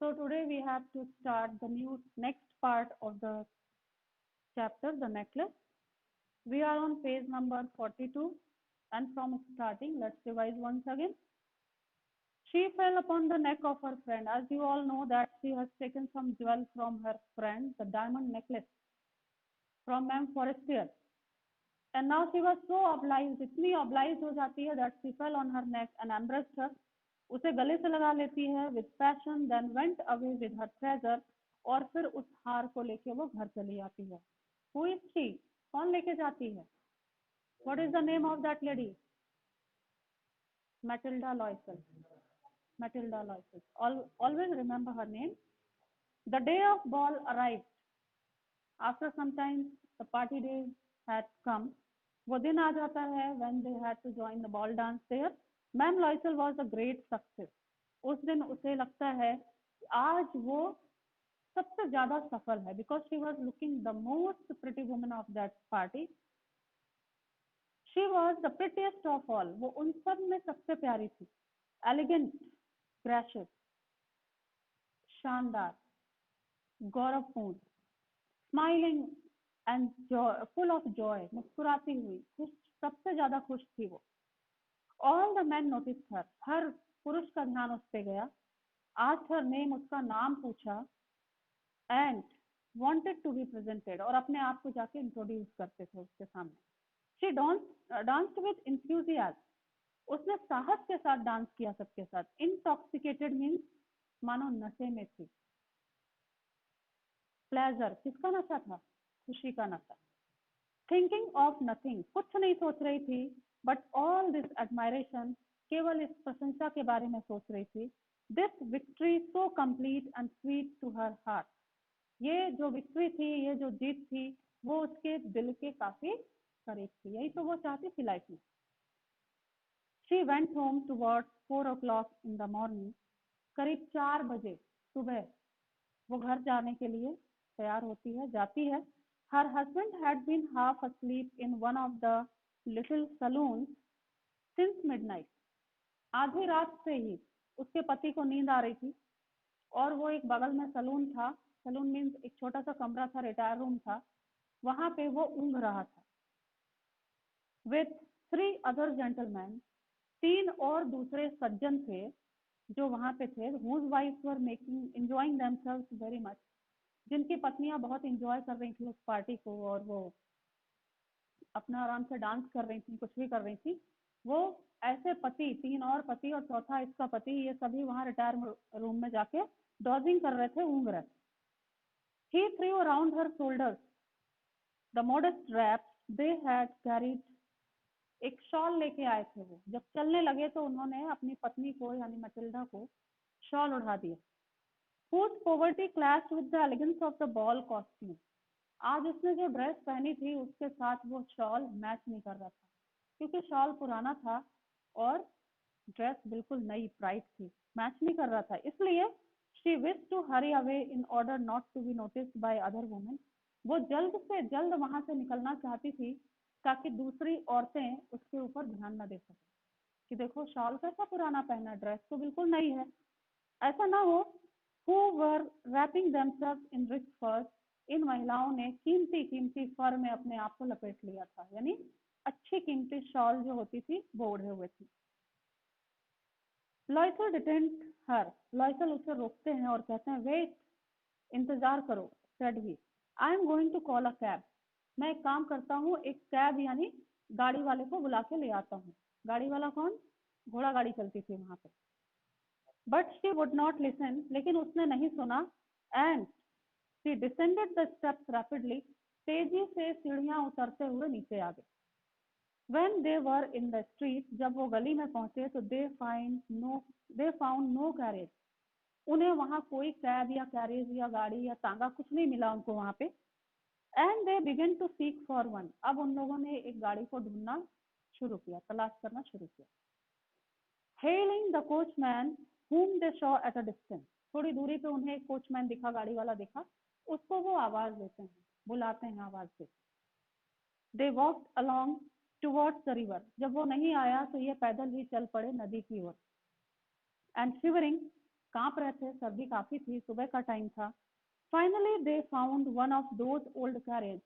So today we have to start the new next part of the chapter, the necklace. We are on page number 42 and from starting, let's revise once again. She fell upon the neck of her friend. As you all know that she has taken some jewel from her friend, the diamond necklace from Ma'am Forestier. And now she was so obliged, इतनी obliged हो जाती है that she fell on her neck and embraced her. उसे गले से लगा लेती है with passion, then went away with her treasure. और फिर उस हार को लेके वो घर चली जाती है. Who is she? कौन लेके जाती है? What is the name of that lady? Matilda Loisel. Matilda Loisel. Always remember her name. The day of ball arrived. After some time, the party day had come. वो दिन आ जाता है when they had to join the ball dance there. Ma'am Loisel was a great success. उस दिन उसे लगता है कि आज वो सबसे ज्यादा सफल है because she was looking the most pretty woman of that party. She was the prettiest of all. वो उन सब में सबसे प्यारी थी. Elegant, gracious, शानदार, गौरवपूर्ण, smiling and full of joy, मुस्कुराती हुई, खुश, सबसे ज्यादा खुश थी वो. All the men notice her, हर पुरुष का ध्यान उस पे गया. आस्क्ड हर नेम, उसका नाम पूछा. And wanted to be presented, और अपने आप को जाके इंट्रोड्यूस करते थे उसके सामने. शी डांस्ड विद इंथ्यूजियाज्म, उसने साहस के साथ डांस किया सबके साथ. इंटॉक्सिकेटेड मीन्स मानो नशे में थी. प्लेजर, किसका नशा था? खुशी का नशा. थिंकिंग ऑफ नथिंग, कुछ नहीं सोच रही थी. बट ऑल दिस एडमायरेशन, केवल इस प्रशंसा के बारे में सोच रही थी. This victory so complete and sweet to her heart, ये जो विक्ट्री थी, ये जो जीत थी, वो उसके दिल के काफी करीब थी. यही तो वो चाहती थी लाइफ में. She went home towards 4 o'clock in the morning, करीब 4 बजे सुबह वो घर जाने के लिए तैयार होती है, जाती है. Her husband had been half asleep in one of the little saloons since midnight. आधी रात से ही उसके पति को नींद आ रही थी और वो एक बगल में सलून था. सलून मीन्स एक छोटा सा कमरा था, रिटायर रूम था, वहां पे वो ऊँघ रहा था. With 3 other gentlemen, 3 और दूसरे सज्जन थे जो वहां पे थे. Whose wives were enjoying themselves very much, जिनकी पत्नियां बहुत एंजॉय कर रही थी उस पार्टी को और वो अपना आराम से डांस कर रही थी, कुछ भी कर रही थी. वो ऐसे पति, 3 और पति और चौथा इसका पति, ये सभी वहां रिटायर रूम में जाके डॉजिंग कर रहे थे, ऊँघ रहे थे. He threw around her shoulders the modest wraps they had carried. एक शॉल लेके आए थे वो. जब चलने लगे तो उन्होंने अपनी पत्नी को यानी मटिल्डा को शॉल उड़ा दिया. Whose poverty clashed with the elegance of the ball costume. आज उसने जो ड्रेस पहनी थी उसके साथ वो शॉल मैच नहीं कर रहा था, क्योंकि शॉल पुराना था और ड्रेस बिल्कुल नई ब्राइट थी, मैच नहीं कर रहा था. इसलिए she wished to hurry away in order not to be noticed by other women. वो जल्द से जल्द वहां से निकलना चाहती थी ताकि दूसरी औरतें उसके ऊपर ध्यान न दे सके कि देखो शॉल कैसा पुराना पहना, ड्रेस तो बिल्कुल नई है. ऐसा ना हो. Who were wrapping themselves in rich furs. इन महिलाओं ने कीमती कीमती फर में अपने आप को लपेट लिया था, यानी अच्छी कीमती शॉल जो होती थी वो ओढ़े हुए थी. लॉयसल डिटेंट हर, लॉयसल उसे रोकते हैं और कहते हैं वेट, इंतजार करो. Said he, I am going to call a cab. मैं एक काम करता हूँ, एक कैब यानी गाड़ी वाले को बुला के ले आता हूँ. गाड़ी वाला कौन? घोड़ा गाड़ी चलती थी वहां पे. But she would not listen, लेकिन उसने नहीं सुना. And she descended the steps rapidly, तेजी से सीढ़ियां उतरते हुए नीचे आ गए. When they were in the street, जब वो गली में पहुंचे तो they found no carriage. उन्हें वहां कोई कैब या कैरेज या गाड़ी या तांगा कुछ नहीं मिला उनको वहां पे. And they began to seek for one. अब उन लोगों ने एक गाड़ी को ढूंढना शुरू किया, तलाश करना शुरू किया. Hailing the coachman whom they saw at a distance. थोड़ी दूरी पे उन्हें एक कोचमैन दिखा, गाड़ी वाला दिखा, उसको वो आवाज देते हैं, बुलाते हैं आवाज से. They walked along towards the river. जब वो नहीं आया तो ये पैदल ही चल पड़े नदी की ओर. And shivering, कांप रहे थे, सर्दी काफी थी, सुबह का टाइम था। Finally they found one of those old carriage.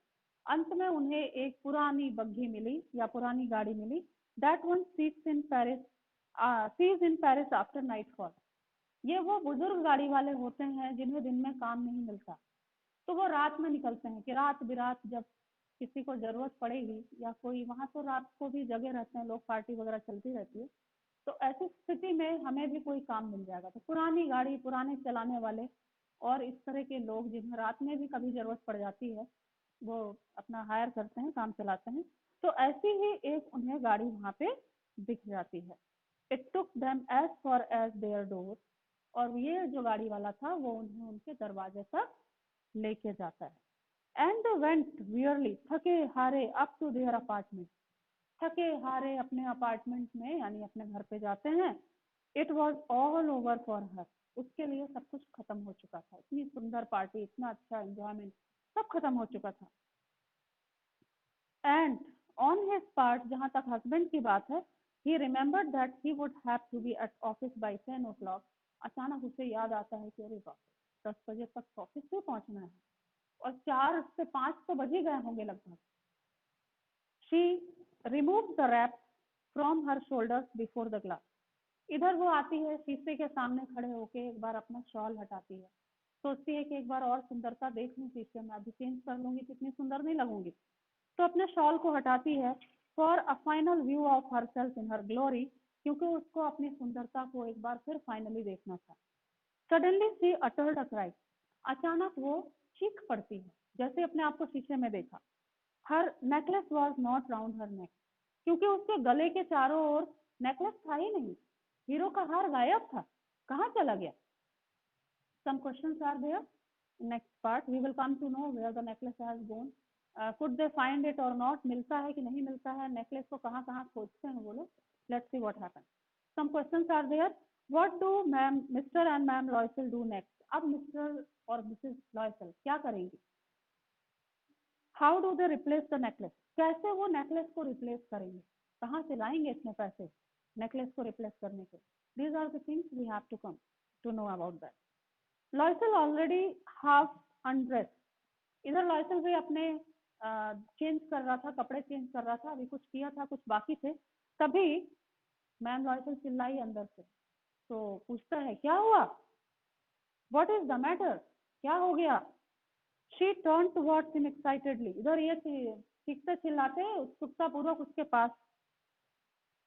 अंत में उन्हें एक पुरानी बग्घी मिली या पुरानी गाड़ी मिली। That one sees in Paris after nightfall. ये वो बुजुर्ग गाड़ी वाले होते हैं जिन्हें दिन में काम नहीं मिलता, तो वो रात में निकलते हैं कि रात बिरात जब किसी को जरूरत पड़ेगी या कोई, वहां तो रात को भी जगह रहते हैं लोग, पार्टी वगैरह चलती रहती है, तो ऐसी स्थिति में हमें भी कोई काम मिल जाएगा। तो पुरानी गाड़ी, पुराने चलाने वाले और इस तरह के लोग जिन्हें रात में भी कभी जरूरत पड़ जाती है, वो अपना हायर करते हैं, काम चलाते हैं। तो ऐसी ही एक उन्हें गाड़ी वहां पे दिख जाती है। It took them as far as their door. और ये जो गाड़ी वाला था वो उन्हें उनके दरवाजे तक लेके जाता है। एंड दे वेंट वियरली, थके हारे, अप टू देयर अपार्टमेंट। थके हारे अपने अपार्टमेंट में यानी अपने घर पे जाते हैं। It was all over for her. उसके लिए सब कुछ खत्म हो चुका था। इतनी सुंदर पार्टी, इतना अच्छा एंजॉयमेंट, सब खत्म हो चुका था। एंड ऑन हिज पार्ट, जहां तक हस्बैंड की बात है, he remembered that he would have to be at office by 10 o'clock। अचानक उसे याद आता है कि अरे बाप रे, 10 बजे तक ऑफिस से पहुंचना है और 4 से 5 तो बज ही गए होंगे लगभग। She removed the wrap from her shoulders before the glass. इधर वो आती है, शीशे के सामने खड़े होके एक बार अपना शॉल हटाती है, सोचती है कि एक बार और सुंदरता देख लूं शीशे में, अभी चेंज कर लूंगी तो इतनी सुंदर नहीं लगूंगी। तो अपने शॉल को हटाती है for a final view of herself in her glory, क्योंकि उसको अपनी सुंदरता को एक बार फिर फाइनली देखना था। Suddenly she uttered a cry. अचानक वो चीख पड़ती है, जैसे अपने आप को शीशे में देखा। हर नेकलेस वॉज नॉट राउंड हर नेक। क्योंकि उसके गले के चारों ओर नेकलेस था ही नहीं। हीरो का हार गायब था, कहाँ चला गया? Some questions are there. Next part we will come to know where the necklace has gone. Could they find it or not? मिलता है कि नहीं मिलता है? नेकलेस को कहाँ कहाँ खोजते हैं वो लोग? Let's see what happens. Some questions are there. What do Mr. and Ma'am Loisel do next? अब Mr. और Mrs. Loisel क्या करेंगी? How do they replace the necklace? कैसे वो नेकलेस को रिप्लेस करेंगे? कहाँ से लाएंगे इतने पैसे नेकलेस को रिप्लेस करने के? These are the things we have to come to know about that. Loisel already half undress. इधर लॉयसल भी अपने चेंज कर रहा था, कपड़े चेंज कर रहा था, अभी कुछ किया था, कुछ बाकी थे। तभी मैम लॉयसल चिल्लाई अंदर से, तो पूछता है क्या हुआ? What is the matter? क्या हो गया? She turn towards him excitedly. इधर ये चीखते चिल्लाते उत्सुकता पूर्वक उसके पास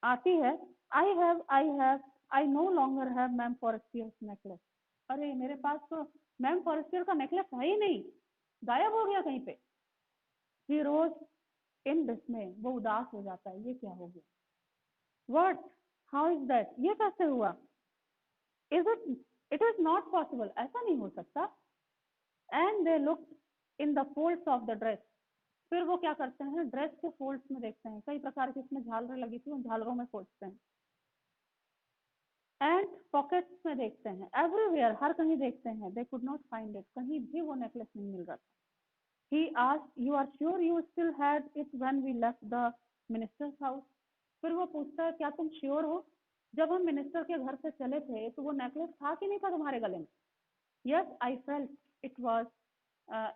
आती है। I no longer have ma'am Forestier's necklace. अरे मेरे पास तो मैम फॉरेस्टियर का नेकलेस है ही नहीं, गायब हो गया कहीं पे। ही रोज इन डिस्मे। वो उदास हो जाता है, ये क्या हो गया? What, how is that? ये कैसे हुआ? इट इज नॉट पॉसिबल, ऐसा नहीं हो सकता। And they look in the folds of the dress. फिर वो क्या करते हैं, ड्रेस के फोल्ड्स में देखते हैं, कई प्रकार की इसमें झालरें लगी थी, उन झालरों में खोजते हैं। एंड पॉकेट्स में देखते हैं, एवरीवेयर, हर कहीं देखते हैं। They could not find it. कहीं भी वो नेकलेस नहीं मिल रहा था। He asked, you are sure you still had it when we left the minister's house? फिर वो पूछता है, क्या तुम श्योर हो? जब हम मिनिस्टर के घर से चले थे तो वो नेकलेस था कि नहीं था तुम्हारे गले में? Yes I felt it was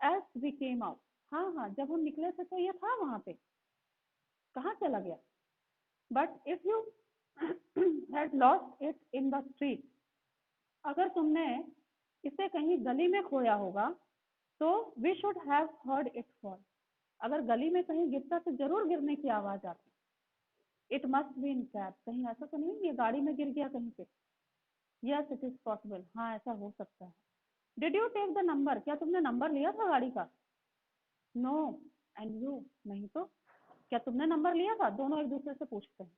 as we came out. हाँ हाँ, जब हम निकले थे तो ये था वहां पे, कहाँ चला गया? But if you had lost it in the street, अगर तुमने इसे कहीं गली में खोया होगा तो we should have heard it fall. अगर गली में कहीं गिरता तो जरूर गिरने की आवाज आती। It must be in cab, कहीं ऐसा तो नहीं ये गाड़ी में गिर गया कहीं पे? यस इट इज पॉसिबल, हाँ ऐसा हो सकता है। Did you take the number? क्या तुमने नंबर लिया था गाड़ी का? नो एंड यू, नहीं तो। क्या तुमने नंबर लिया था? दोनों एक दूसरे से पूछते हैं।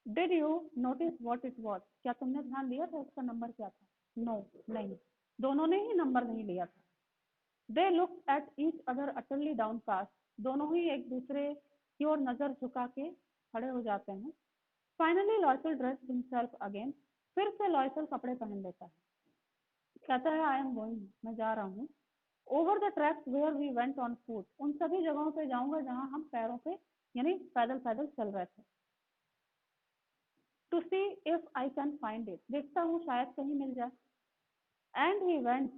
Did you notice what it was? क्या तुमने ध्यान दिया था उसका नंबर क्या था? नो, नहीं, दोनों ने ही नंबर नहीं लिया था। They look at each other utterly downcast. दोनों ही एक दूसरे की ओर नजर झुका के खड़े हो जाते हैं। Finally Loisel dress himself again. फिर से लॉयसल कपड़े पहन लेता है, कहता है आई एम गोइंग, मैं जा रहा हूँ। Over the tracks where we went on foot, उन सभी जगहों पे जाऊंगा जहां हम पैरों पे यानी पैदल पैदल चल रहे थे। To see if I can find it, देखता हूँ शायद कहीं मिल जाए। And he went,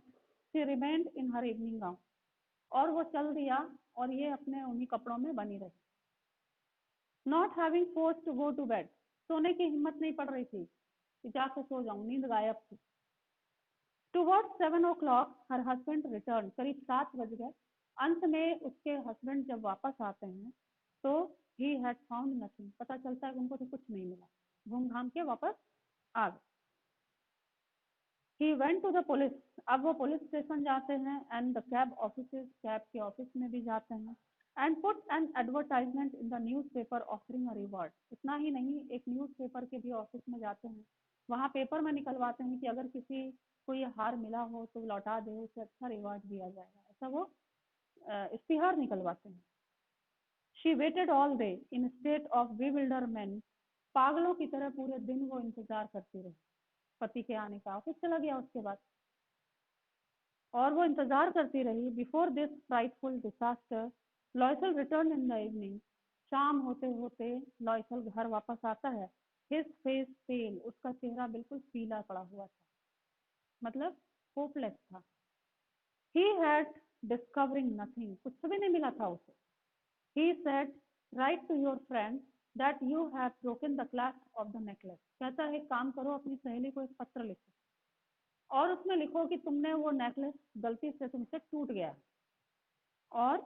she remained in her evening gown, और वो चल दिया और ये अपने उन्हीं कपड़ों में बनी रही। Not having force to go to bed, सोने की हिम्मत नहीं पड़ रही थी कि जाके सो जाऊं, नींद गायब थी। Towards 7 o'clock her husband return, करीब 7 बज गए। अंत में उसके हस्बैंड जब वापस आते हैं तो ही हैड फाउंड नथिंग, पता चलता है उनको तो कुछ नहीं मिला, घूम घाम के वापस आ गए। He went to the police, अब वो पुलिस स्टेशन जाते हैं, and the cab office, cab के ऑफिस में भी जाते हैं, and put an advertisement in the newspaper offering a reward. इतना ही नहीं, एक न्यूज़पेपर के भी ऑफिस में जाते हैं, वहाँ पेपर में निकलवाते हैं कि अगर किसी को ये हार मिला हो तो लौटा दे, उसे अच्छा रिवॉर्ड दिया जाएगा, ऐसा वो इश्तिहार निकलवाते हैं। She weighted all day in state of bewilderment, पागलों की तरह पूरे दिन वो इंतजार करती रही पति के आने का। ऑफिस चला गया उसके बाद और वो इंतजार करती रही। Before this frightful disaster Loisel return in the evening, शाम होते होते लॉयसल घर वापस आता है। हिज फेस पेल, उसका चेहरा बिल्कुल पीला पड़ा हुआ था, मतलब होपलेस था। ही हैड डिस्कवरिंग नथिंग, कुछ भी नहीं मिला था उसे। He said, write to your friend that you have broken the clasp of the necklace, कहता है काम करो, अपनी सहेली को एक पत्र लिखो और उसमें लिखो कि तुमने वो नेकलेस गलती से तुमसे टूट गया और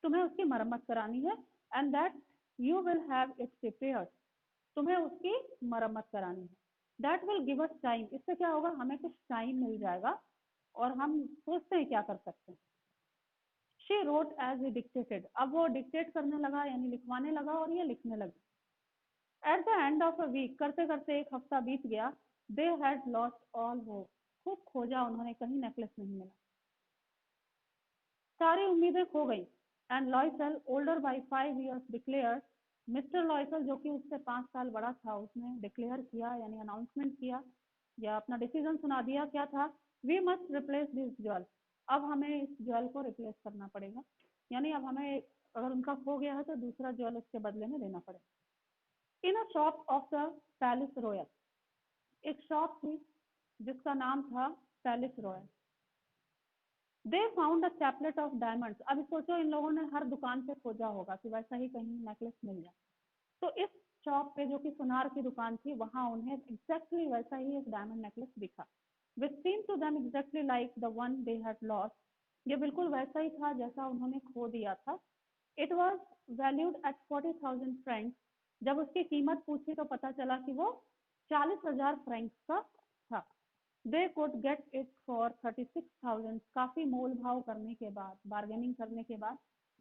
तुम्हें उसकी मरम्मत करानी है, and that you will have it's repaired, तुम्हें उसकी मरम्मत करानी है। That will give us time, इससे क्या होगा, हमें कुछ टाइम मिल जाएगा और हम सोचते हैं क्या कर सकते हैं। She wrote as a dictated, अब वो डिक्टेट करने लगा यानी लिखवाने लगा और ये लिखने लगी। At the end of a week, करते करते एक हफ्ता बीत गया। They had lost all hope, खूब खोजा उन्होंने, कहीं नेकलेस नहीं मिला, सारी उम्मीदें खो गई। And Loisel, older by 5 years, declare, mister Loisel जो कि उससे 5 साल बड़ा था, उसने डिक्लेयर किया यानी अनाउंसमेंट किया या अपना डिसीजन सुना दिया। क्या था, we must replace this jewel, अब हमें इस ज्वेल को रिप्लेस करना पड़ेगा, यानी अब हमें अगर उनका खो गया है तो दूसरा ज्वेल उसके बदले में देना पड़ेगा। In a shop of the palace royal, एक शॉप थी जिसका नाम था palace royal. They found a chaplet of diamonds, अब सोचो इन लोगों ने हर दुकान पे खोजा होगा कि वैसा ही कहीं नेकलेस मिल जाए, तो इस शॉप पे जो कि सुनार की दुकान थी वहां उन्हें एग्जैक्टली वैसा ही एक डायमंड नेकलेस दिखा, which seem to them exactly like the one they had lost, ये बिल्कुल वैसा ही था जैसा उन्होंने खो दिया था। It was valued at 40,000 Franks, जब उसकी कीमत पूछी तो पता चला कि वो 40,000 फ्रैंक्स का था। They could get it for 36,000, काफी मोल भाव करने के बाद, बार्गेनिंग करने के बाद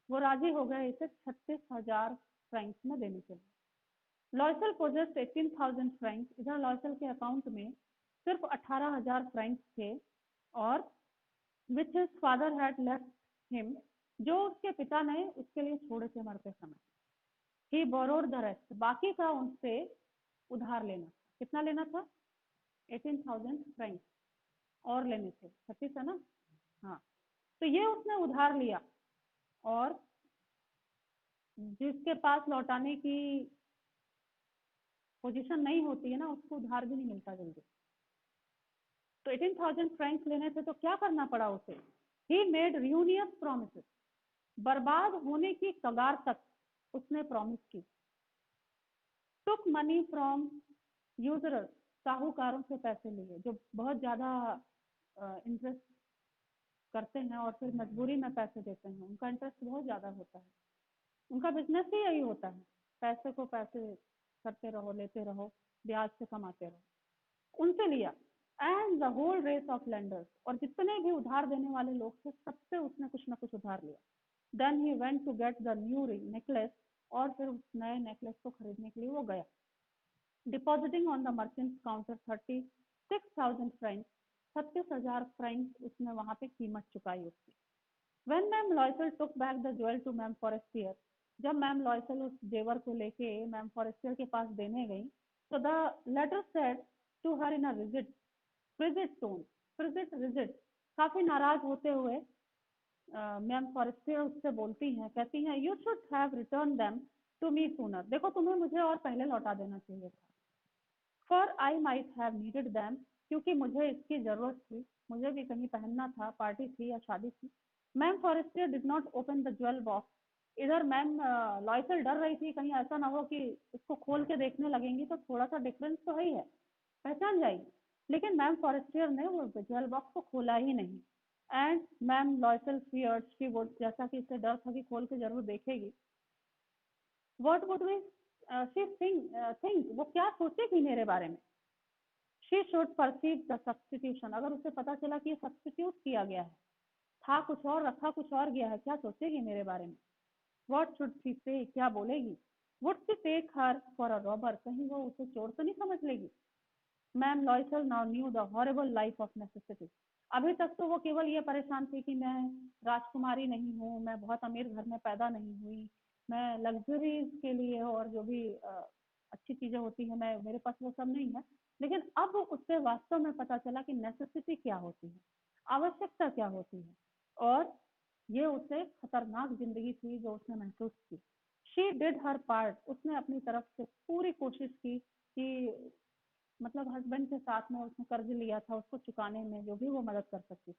वो राजी हो गए इसे 36,000 फ्रैंक्स में देने के लिए। लॉयसल पोजेस्ट 18,000 फ्रैंक्स, इधर लॉयसल के अकाउंट में सिर्फ 18,000 फ्रैंक्स थे, और विच his father had left him, जो उसके पिता ने उसके लिए छोड़े थे मरते समय। ही बोरोड द रेस्ट, बाकी का उनसे उधार लेना था। कितना लेना था, 18,000 फ्रैंक्स और लेने थे, 36 है ना, हाँ। तो ये उसने उधार लिया, और जिसके पास लौटाने की पोजीशन नहीं होती है ना, उसको उधार भी नहीं मिलता जल्दी। तो 18,000 फ्रैंक्स लेने थे तो क्या करना पड़ा उसे, ही मेड रियूनियस प्रोमिस, बर्बाद होने की कगार तक उसने प्रॉमिस की। टुक मनी फ्रॉम यूजरर्स, साहूकारों से पैसे लिए जो बहुत ज्यादा इंटरेस्ट करते हैं और फिर मजबूरी में पैसे देते हैं, उनका इंटरेस्ट बहुत ज्यादा होता है, उनका बिजनेस ही यही होता है, पैसे को पैसे करते रहो, लेते रहो, ब्याज से कमाते रहो, उनसे लिया। And the whole race of lenders, और जितने भी उधार देने वाले लोग थे सबसे उसने कुछ ना कुछ उधार लिया। Then he went to get the new ring necklace, और फिर उस नए नेकलेस को खरीदने के लिए वो गया। Depositing on the merchant counter 36,000 francs, 36,000 francs उसने वहां पे कीमत चुकाई उसकी। When ma'am Loisel took back the jewel to ma'am Forestier, जब मैम लॉयसल उस जेवर को लेके मैम फॉरेस्टियर के पास देने गई, तो the letter said to her in a frigid tone, frigid काफी नाराज होते हुए मैम फॉरेस्टियर उससे बोलती हैं, कहती हैं, you should have return them to me sooner, देखो तुम्हें मुझे और पहले लौटा देना चाहिए था। For I might have needed them, क्योंकि मुझे इसकी जरूरत थी, मुझे भी कहीं पहनना था, पार्टी थी या शादी थी। Ma'am Forestier did not open the jewel box, इधर मैम लॉयसल डर रही थी कहीं ऐसा ना हो कि इसको खोल के देखने लगेंगी तो थोड़ा सा डिफरेंस तो है ही है, पहचान जाएगी। लेकिन मैम फॉरेस्टियर ने वो ज्वेल बॉक्स को खोला ही नहीं। And ma'am Loisel feared she would, जैसा कि इसे डर था कि खोल के जरूर देखेगी। What would we she think, वो क्या सोचेगी मेरे बारे में। She should perceive the substitution, अगर उसे पता चला कि ये सब्सटीट्यूट किया गया है, था कुछ और रखा कुछ और गया है, क्या सोचेगी मेरे बारे में। व्हाट शुड शी से, क्या बोलेगी। Would she take her for a robber, कहीं वो उसे चोर तो नहीं समझ लेगी। Ma'am Loisel now knew the horrible life of necessity, अभी तक तो वो केवल ये परेशान थी कि मैं राजकुमारी नहीं हूँ, मैं बहुत अमीर घर में पैदा नहीं हुई, मैं लग्जरीज के लिए और जो भी अच्छी चीजें होती है मैं, मेरे पास वो सब नहीं है। लेकिन अब उससे वास्तव में पता चला कि नेसेसिटी क्या होती है, आवश्यकता क्या होती है, और ये उसे खतरनाक जिंदगी थी जो उसने महसूस की। शी डिड हर पार्ट, उसने अपनी तरफ से पूरी कोशिश की कि मतलब हस्बैंड के साथ में उसने कर्ज लिया था उसको चुकाने में जो भी वो मदद कर सकती थी।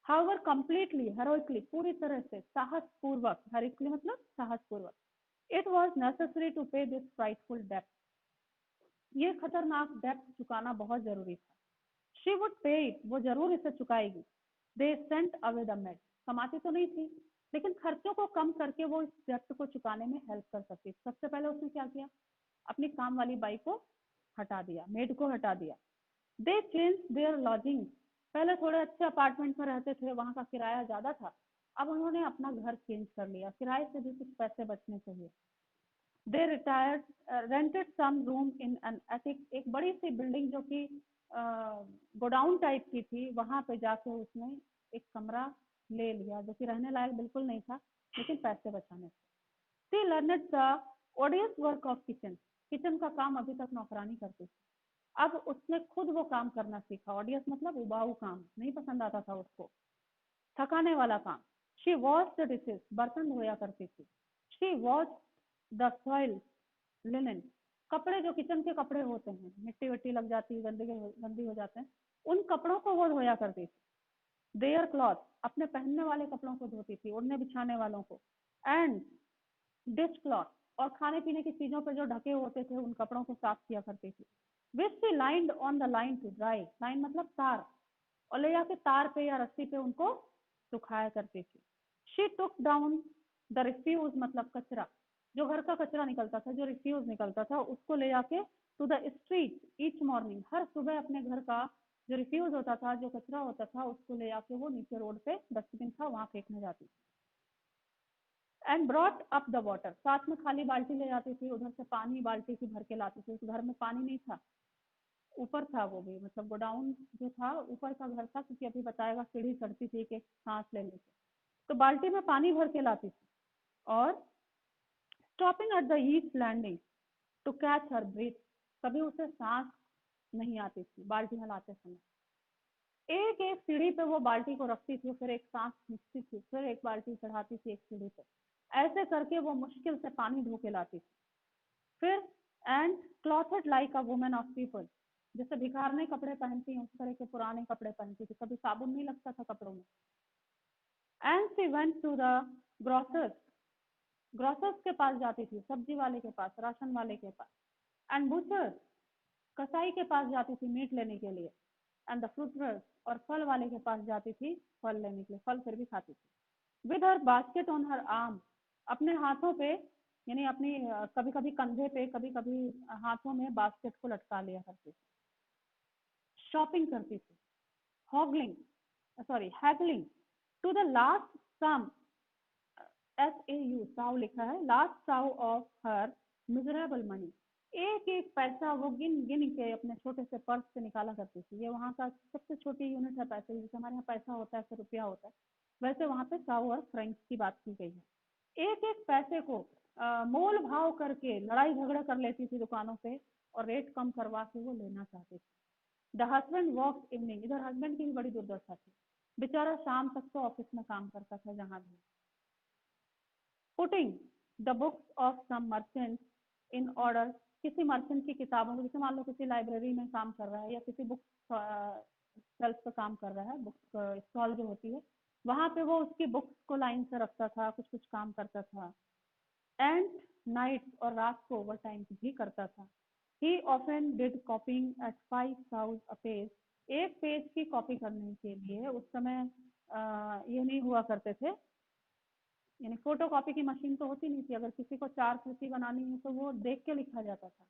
हाउएवर कंप्लीटली हेरोइकली, पूरी तरह से साहस पूर्वक, हेरोइकली मतलब साहस पूर्वक, इट वॉज नेसेसरी टू पे दिस फ्राइटफुल डेप्थ, ये खतरनाक डेप्थ चुकाना बहुत जरूरी था। शी वुड पे इट, वो जरूर इसे चुकाएगी। They sent away the maid, कमाती तो नहीं थी लेकिन खर्चों को कम करके वो इस डेप्थ को चुकाने में हेल्प कर सकती थी। सबसे पहले उसने क्या किया, अपनी काम वाली बाई को हटा दिया, मेड को हटा दिया। दे चेंज देयर लॉजिंग, पहले थोड़े अच्छे अपार्टमेंट में रहते थे, वहां का किराया ज्यादा था, अब उन्होंने अपना घर चेंज कर लिया, किराए से भी कुछ पैसे बचने चाहिए। They retired rented some room in an attic, एक बड़ी सी बिल्डिंग जो कि गोडाउन टाइप की थी, वहां पे जाके उसने एक कमरा ले लिया जो कि रहने लायक बिल्कुल नहीं था लेकिन पैसे बचाने थे। She learned the ओडियस work of kitchen, kitchen का काम अभी तक नौकरानी करती थी, अब उसने खुद वो काम करना सीखा। ऑडियंस मतलब उबाऊ काम, नहीं पसंद आता था उसको, थकाने वाला काम। शी वॉश द डिशेज, बर्तन धोया करती थी। She wash the soil linen, कपड़े जो किचन के कपड़े होते हैं, मिट्टी विट्टी लग जाती है, गंदी हो जाते हैं, उन कपड़ों को वो धोया करती थी। देयर क्लॉथ, अपने पहनने वाले कपड़ों को धोती थी, ओढ़ने बिछाने वालों को। एंड डिश क्लॉथ, और खाने पीने की चीजों पे जो ढके होते थे उन कपड़ों को साफ किया करती थी। Which she lined on the line to dry, line मतलब तार, और ले जाके तार पे या रस्सी पे उनको सुखाया करती थी। She took down the refuse, मतलब कचरा, जो घर का कचरा निकलता था, जो रिफ्यूज निकलता था उसको ले जाके to the street each morning, हर सुबह अपने घर का जो रिफ्यूज होता था, जो कचरा होता था, उसको ले जाके वो नीचे रोड पे डस्टबिन था वहां फेंकने जाती थी। And brought up the water, साथ में खाली बाल्टी ले जाती थी, उधर से पानी बाल्टी की भर के लाती थी। उस घर में पानी नहीं था, ऊपर था वो भी, मतलब गोडाउन जो था ऊपर का घर था, क्योंकि अभी बताएगा सीढ़ी चढ़ती थी एक सांस लेने से, तो बाल्टी में पानी भर के लाती थी। और stopping at the east landing to catch her breath, कभी उसे सांस नहीं आती थी बाल्टी में लाते समय। एक एक सीढ़ी पे वो बाल्टी को रखती थी, फिर एक सांस खींचती थी, फिर एक बाल्टी चढ़ाती थी एक सीढ़ी पे, ऐसे करके वो मुश्किल से पानी ढो के लाती थी। फिर and clothed like a women of people, जैसे भिखारने कपड़े पहनती हैं उस तरह के पुराने कपड़े पहनती थी, कभी साबुन नहीं लगता था कपड़ों में। And she went to the grocers, grocers के पास जाती थी, सब्जी वाले के पास, राशन वाले के पास। एंड बुचर्स, कसाई के पास जाती थी मीट लेने के लिए। एंड द फ्रूटर्स, और फल वाले के पास जाती थी फल लेने के लिए, फल फिर भी खाती थी। With her basket on her arm, अपने हाथों पे, यानी अपनी कभी कभी कंधे पे, कभी कभी हाथों में बास्केट को लटका लिया करती थी। शॉपिंग करती थी। Haggling, sorry haggling to the last sum, SAU sou लिखा है, लास्ट साउ ऑफ हर मिजरेबल मनी, एक एक पैसा वो गिन गिन के अपने छोटे से पर्स से निकाला करती थी। ये वहाँ का सबसे छोटी यूनिट है पैसे, जैसे हमारे यहाँ पैसा होता है, फिर रुपया होता है, वैसे वहाँ पे साउ और फ्रेंच की बात की गई है। एक एक पैसे को मोल भाव करके लड़ाई झगड़ा कर लेती थी दुकानों पे, और रेट कम करवा के वो लेना चाहती थी। द हस्बैंड वर्क इवनिंग, इधर हस्बैंड की भी बड़ी दुर्दशा थी, बेचारा शाम तक तो ऑफिस में काम करता था जहाँ भी। Putting the books of some merchant in order, किसी मर्चेंट की किताबों को, जैसे मान लो किसी लाइब्रेरी में काम कर रहा है या किसी बुक शेल्फ पे काम कर रहा है, बुक स्टॉल जो होती है वहां पे वो उसकी बुक्स को लाइन से रखता था, कुछ कुछ काम करता था। एंड नाइट, और रात को ओवर टाइम भी करता था। He often did copying at 5 hours a page, एक पेज की कॉपी करने के लिए उस समय ये नहीं हुआ करते थे, यानी फोटो कॉपी की मशीन तो होती नहीं थी, अगर किसी को 4 प्रति बनानी है तो वो देख के लिखा जाता था।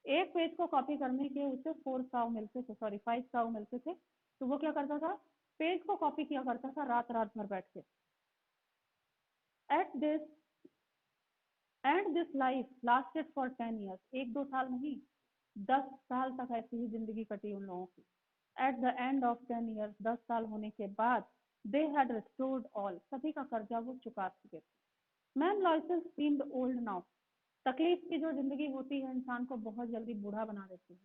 एक पेज को कॉपी करने के उसे 4 साव मिलते थे, सॉरी 5 साव मिलते थे, तो वो क्या करता था, पेज को कॉपी किया करता था रात रात भर बैठ के। At this and this life lasted for 10 years, 1-2 साल नहीं, 10 साल तक ऐसी ही जिंदगी कटी उन लोगों की। Eight the end of 10 years, 10 साल होने के बाद, दे हैड रिस्टोर्ड ऑल, सभी का कर्जा वो चुका चुके थे। Ma'am Loisel seemed old now, तकलीफ की जो जिंदगी होती है इंसान को बहुत जल्दी बूढ़ा बना देती है,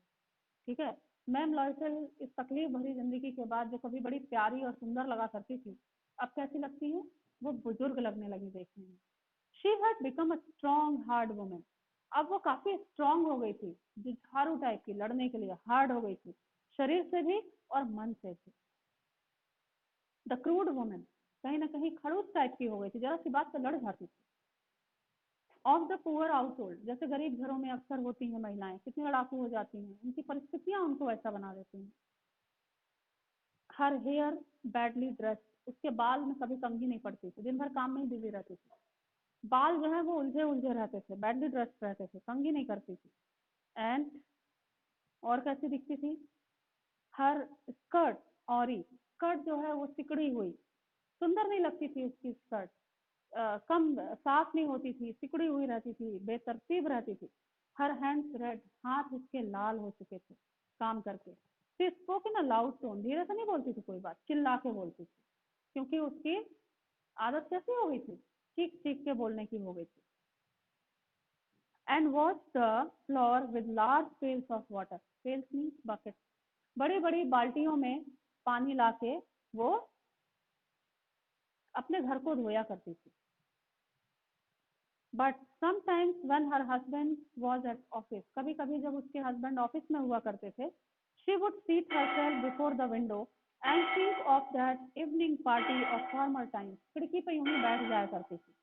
ठीक है। मैम लॉयसेल इस तकलीफ भरी जिंदगी के बाद जो कभी बड़ी प्यारी और सुंदर लगा करती थी, अब कैसी लगती है, वो बुजुर्ग लगने लगी देखने में। She had become a strong hard women, अब वो काफी स्ट्रॉन्ग हो गई थी, जुझारू टाइप की, लड़ने के लिए हार्ड हो गई थी, शरीर से भी और मन से भी। द क्रूड वुमेन, कहीं ना कहीं खड़ूस टाइप की हो गई थी, जरा सी बात पे लड़ जाती थी। Of the poor house hold, जैसे गरीब घरों में अक्सर होती हैं महिलाएं, कितनी लड़ाकू हो जाती हैं, उनकी परिस्थितियां उनको ऐसा बना देती हैं। हर हेयर बैडली ड्रेस, उसके बाल में कभी कंघी नहीं पड़ती थी, दिन भर काम में ही बिजी रहती थी, बाल जो है वो उलझे उलझे रहते थे, बैडली ड्रेस रहते थे, कंघी नहीं करती थी। एंड और कैसी दिखती थी, हर स्कर्ट, और स्कर्ट जो है वो सिकड़ी हुई, सुंदर नहीं लगती थी उसकी स्कर्ट, कम साफ नहीं होती थी, सिकुड़ी हुई रहती थी, बेतरतीब रहती थी। हर हैंड्स रेड, हाथ उसके लाल हो चुके थे काम करके। She spoke in a loud tone, धीरे से नहीं बोलती थी कोई बात, चिल्ला के बोलती थी, क्योंकि उसकी आदत कैसी हो गई थी, चीख चीख के बोलने की हो गई थी। And wash the floor with large pails of water, pails means bucket, बड़ी बड़ी बाल्टियों में पानी लाके वो अपने घर को धोया करती थी। But sometimes when her husband was at office, कभी कभी जब उसके हस्बैंड ऑफिस में हुआ करते थे, she would seat herself before the window and think of that evening party of former times, खिड़की पे यूं ही बैठ जाया करती थी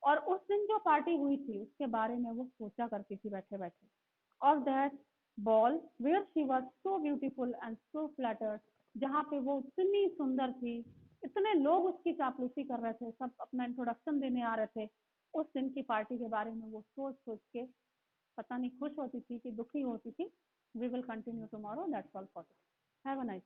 और उस दिन जो पार्टी हुई थी उसके बारे में वो सोचा करती थी बैठे बैठे। और that ball where she was so beautiful and so flattered, जहाँ पे वो इतनी सुंदर थी, इतने लोग उसकी चापलूसी कर रहे थे, सब अपना इंट्रोडक्शन देने आ रहे थे, उस दिन की पार्टी के बारे में वो सोच सोच के पता नहीं खुश होती थी कि दुखी होती थी। We will continue tomorrow, that's all for today, have a nice